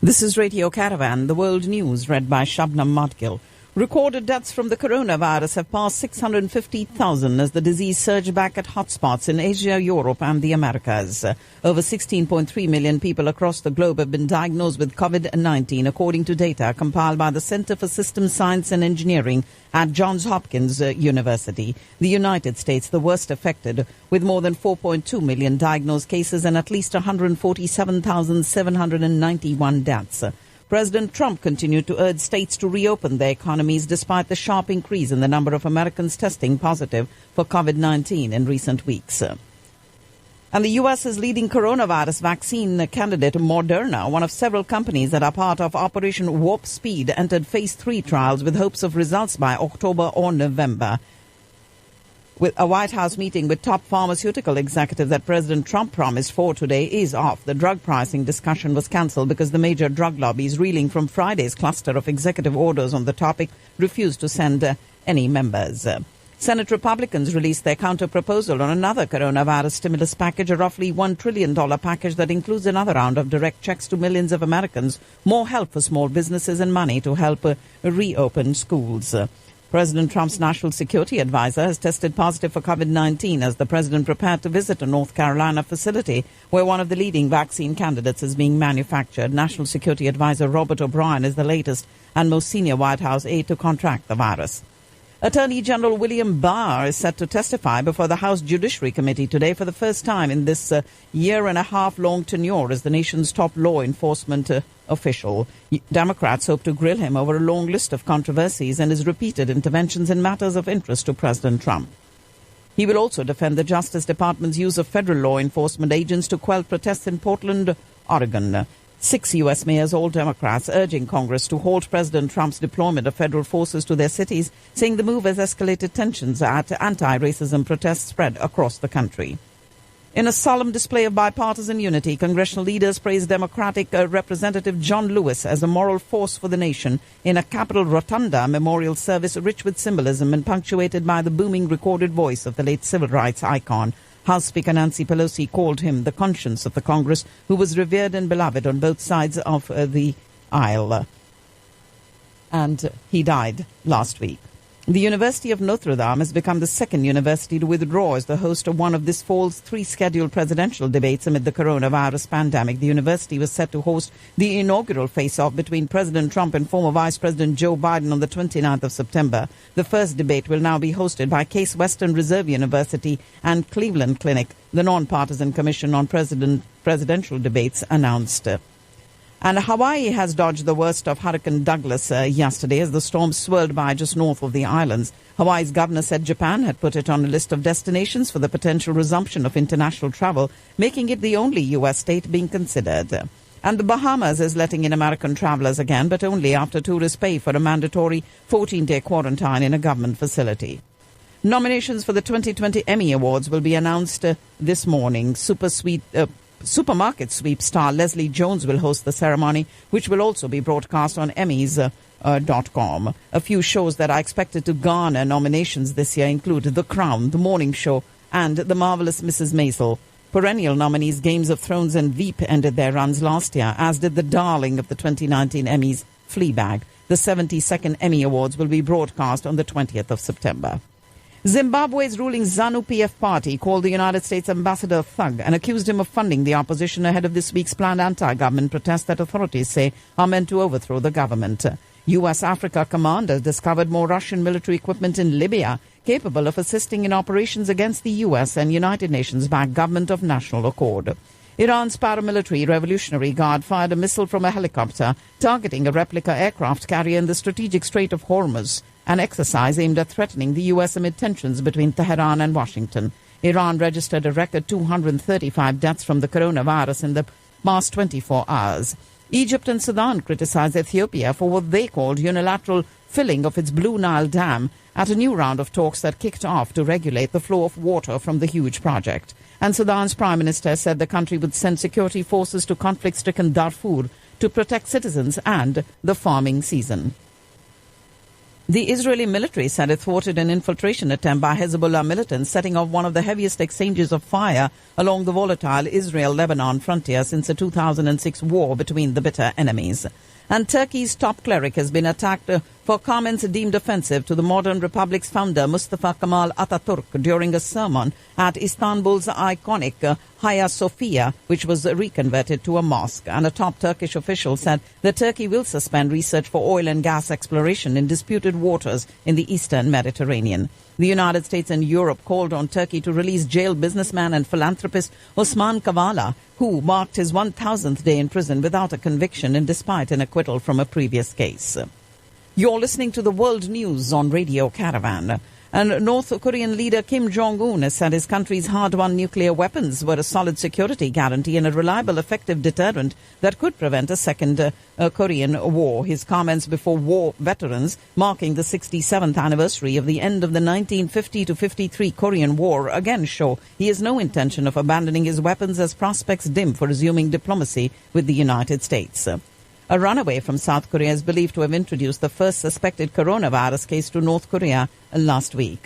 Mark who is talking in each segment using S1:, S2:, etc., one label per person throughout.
S1: This is Radio Caravan, the world news read by Shabnam Modgil. Recorded deaths from the coronavirus have passed 650,000 as the disease surged back at hotspots in Asia, Europe and the Americas. Over 16.3 million people across the globe have been diagnosed with COVID-19, according to data compiled by the Center for Systems Science and Engineering at Johns Hopkins University. The United States, the worst affected, with more than 4.2 million diagnosed cases and at least 147,791 deaths. President Trump continued to urge states to reopen their economies despite the sharp increase in the number of Americans testing positive for COVID-19 in recent weeks. And the U.S.'s leading coronavirus vaccine candidate, Moderna, one of several companies that are part of Operation Warp Speed, entered Phase 3 trials with hopes of results by October or November. With a White House meeting with top pharmaceutical executives that President Trump promised for today is off. The drug pricing discussion was cancelled because the major drug lobbies, reeling from Friday's cluster of executive orders on the topic, refused to send any members. Senate Republicans released their counter-proposal on another coronavirus stimulus package, a roughly $1 trillion package that includes another round of direct checks to millions of Americans, more help for small businesses and money to help reopen schools. President Trump's national security advisor has tested positive for COVID-19 as the president prepared to visit a North Carolina facility where one of the leading vaccine candidates is being manufactured. National security advisor Robert O'Brien is the latest and most senior White House aide to contract the virus. Attorney General William Barr is set to testify before the House Judiciary Committee today for the first time in this year-and-a-half-long tenure as the nation's top law enforcement official. Democrats hope to grill him over a long list of controversies and his repeated interventions in matters of interest to President Trump. He will also defend the Justice Department's use of federal law enforcement agents to quell protests in Portland, Oregon. 6 U.S. mayors, all Democrats, urging Congress to halt President Trump's deployment of federal forces to their cities, saying the move has escalated tensions at anti-racism protests spread across the country. In a solemn display of bipartisan unity, congressional leaders praised Democratic Representative John Lewis as a moral force for the nation in a Capitol Rotunda memorial service rich with symbolism and punctuated by the booming recorded voice of the late civil rights icon. House Speaker Nancy Pelosi called him the conscience of the Congress, who was revered and beloved on both sides of the aisle. And he died last week. The University of Notre Dame has become the second university to withdraw as the host of one of this fall's 3 scheduled presidential debates amid the coronavirus pandemic. The university was set to host the inaugural face-off between President Trump and former Vice President Joe Biden on the 29th of September. The first debate will now be hosted by Case Western Reserve University and Cleveland Clinic, the non-partisan commission on presidential debates announced. And Hawaii has dodged the worst of Hurricane Douglas yesterday as the storm swirled by just north of the islands. Hawaii's governor said Japan had put it on a list of destinations for the potential resumption of international travel, making it the only U.S. state being considered. And the Bahamas is letting in American travelers again, but only after tourists pay for a mandatory 14-day quarantine in a government facility. Nominations for the 2020 Emmy Awards will be announced this morning. Supermarket sweep star Leslie Jones will host the ceremony, which will also be broadcast on Emmys.com. A few shows that are expected to garner nominations this year include The Crown, The Morning Show, and The Marvelous Mrs. Maisel. Perennial nominees Games of Thrones and Veep ended their runs last year, as did the darling of the 2019 Emmys, Fleabag. The 72nd Emmy Awards will be broadcast on the 20th of September. Zimbabwe's ruling ZANU-PF party called the United States ambassador a thug and accused him of funding the opposition ahead of this week's planned anti-government protests that authorities say are meant to overthrow the government. U.S. Africa Command has discovered more Russian military equipment in Libya, capable of assisting in operations against the U.S. and United Nations-backed government of national accord. Iran's paramilitary Revolutionary Guard fired a missile from a helicopter targeting a replica aircraft carrier in the strategic Strait of Hormuz, an exercise aimed at threatening the U.S. amid tensions between Tehran and Washington. Iran registered a record 235 deaths from the coronavirus in the past 24 hours. Egypt and Sudan criticized Ethiopia for what they called unilateral filling of its Blue Nile Dam at a new round of talks that kicked off to regulate the flow of water from the huge project. And Sudan's prime minister said the country would send security forces to conflict-stricken Darfur to protect citizens and the farming season. The Israeli military said it thwarted an infiltration attempt by Hezbollah militants, setting off one of the heaviest exchanges of fire along the volatile Israel-Lebanon frontier since the 2006 war between the bitter enemies. And Turkey's top cleric has been attacked for comments deemed offensive to the modern republic's founder Mustafa Kemal Atatürk during a sermon at Istanbul's iconic Hagia Sophia, which was reconverted to a mosque. And a top Turkish official said that Turkey will suspend research for oil and gas exploration in disputed waters in the eastern Mediterranean. The United States and Europe called on Turkey to release jailed businessman and philanthropist Osman Kavala, who marked his 1,000th day in prison without a conviction and despite an acquittal from a previous case. You're listening to the World News on Radio Caravan. And North Korean leader Kim Jong-un has said his country's hard-won nuclear weapons were a solid security guarantee and a reliable, effective deterrent that could prevent a second Korean war. His comments before war veterans, marking the 67th anniversary of the end of the 1950-53 Korean War, again show he has no intention of abandoning his weapons as prospects dim for resuming diplomacy with the United States. A runaway from South Korea is believed to have introduced the first suspected coronavirus case to North Korea last week.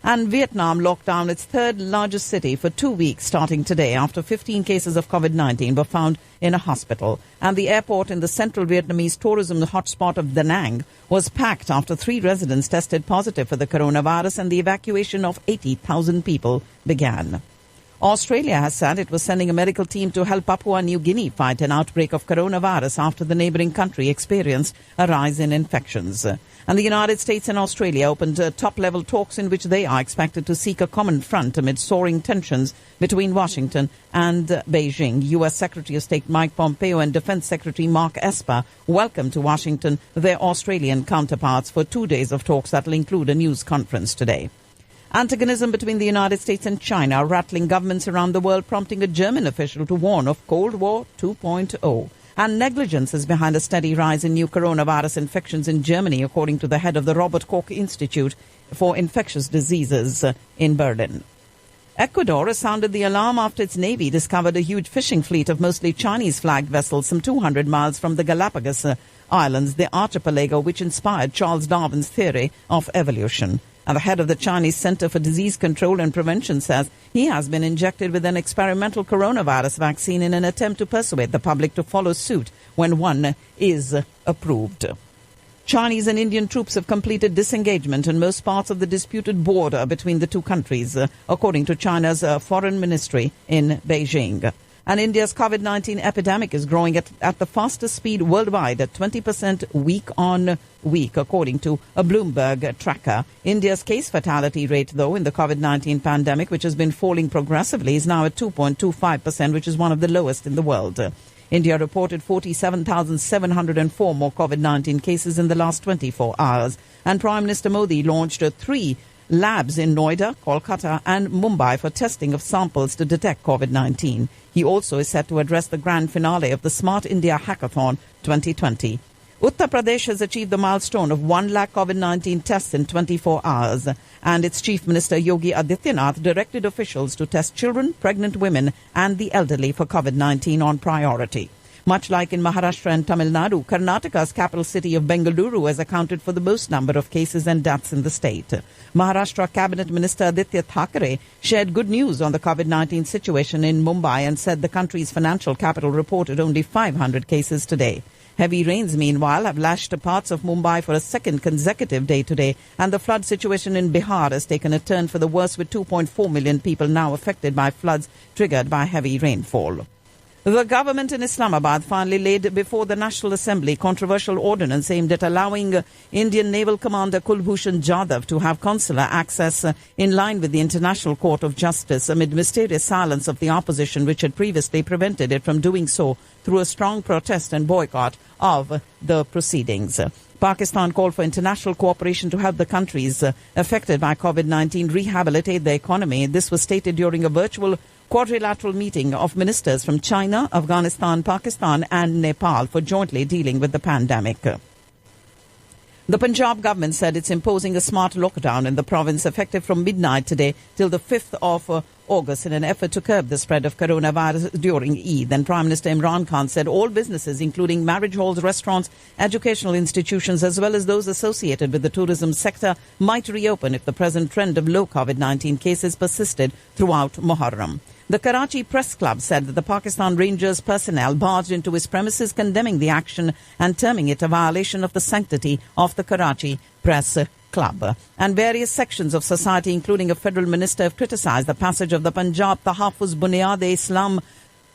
S1: And Vietnam locked down its third largest city for 2 weeks starting today after 15 cases of COVID-19 were found in a hospital. And the airport in the central Vietnamese tourism hotspot of Da Nang was packed after 3 residents tested positive for the coronavirus and the evacuation of 80,000 people began. Australia has said it was sending a medical team to help Papua New Guinea fight an outbreak of coronavirus after the neighbouring country experienced a rise in infections. And the United States and Australia opened top-level talks in which they are expected to seek a common front amid soaring tensions between Washington and Beijing. U.S. Secretary of State Mike Pompeo and Defense Secretary Mark Esper welcomed to Washington their Australian counterparts for 2 days of talks that will include a news conference today. Antagonism between the United States and China are rattling governments around the world, prompting a German official to warn of Cold War 2.0. And negligence is behind a steady rise in new coronavirus infections in Germany, according to the head of the Robert Koch Institute for Infectious Diseases in Berlin. Ecuador has sounded the alarm after its navy discovered a huge fishing fleet of mostly Chinese-flagged vessels some 200 miles from the Galapagos Islands, the archipelago which inspired Charles Darwin's theory of evolution. And the head of the Chinese Center for Disease Control and Prevention says he has been injected with an experimental coronavirus vaccine in an attempt to persuade the public to follow suit when one is approved. Chinese and Indian troops have completed disengagement in most parts of the disputed border between the two countries, according to China's foreign ministry in Beijing. And India's COVID-19 epidemic is growing at the fastest speed worldwide at 20% week on week, according to a Bloomberg tracker. India's case fatality rate, though, in the COVID-19 pandemic, which has been falling progressively, is now at 2.25%, which is one of the lowest in the world. India reported 47,704 more COVID-19 cases in the last 24 hours. And Prime Minister Modi launched 3 labs in Noida, Kolkata and Mumbai for testing of samples to detect COVID-19. He also is set to address the grand finale of the Smart India Hackathon 2020. Uttar Pradesh has achieved the milestone of 1 lakh COVID-19 tests in 24 hours, and its Chief Minister Yogi Adityanath directed officials to test children, pregnant women and the elderly for COVID-19 on priority. Much like in Maharashtra and Tamil Nadu, Karnataka's capital city of Bengaluru has accounted for the most number of cases and deaths in the state. Maharashtra Cabinet Minister Aditya Thackeray shared good news on the COVID-19 situation in Mumbai and said the country's financial capital reported only 500 cases today. Heavy rains, meanwhile, have lashed parts of Mumbai for a second consecutive day today, and the flood situation in Bihar has taken a turn for the worse, with 2.4 million people now affected by floods triggered by heavy rainfall. The government in Islamabad finally laid before the National Assembly controversial ordinance aimed at allowing Indian Naval Commander Kulbhushan Jadhav to have consular access in line with the International Court of Justice amid mysterious silence of the opposition, which had previously prevented it from doing so through a strong protest and boycott of the proceedings. Pakistan called for international cooperation to help the countries affected by COVID-19 rehabilitate their economy. This was stated during a virtual quadrilateral meeting of ministers from China, Afghanistan, Pakistan and Nepal for jointly dealing with the pandemic. The Punjab government said it's imposing a smart lockdown in the province effective from midnight today till the 5th of August in an effort to curb the spread of coronavirus during Eid. Then Prime Minister Imran Khan said all businesses, including marriage halls, restaurants, educational institutions, as well as those associated with the tourism sector, might reopen if the present trend of low COVID-19 cases persisted throughout Muharram. The Karachi Press Club said that the Pakistan Rangers personnel barged into his premises, condemning the action and terming it a violation of the sanctity of the Karachi Press Club. And various sections of society, including a federal minister, have criticised the passage of the Punjab Tahaffuz Bunyad-e-Islam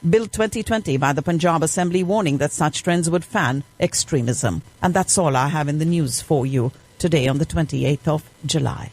S1: Bill 2020 by the Punjab Assembly, warning that such trends would fan extremism. And that's all I have in the news for you today on the 28th of July.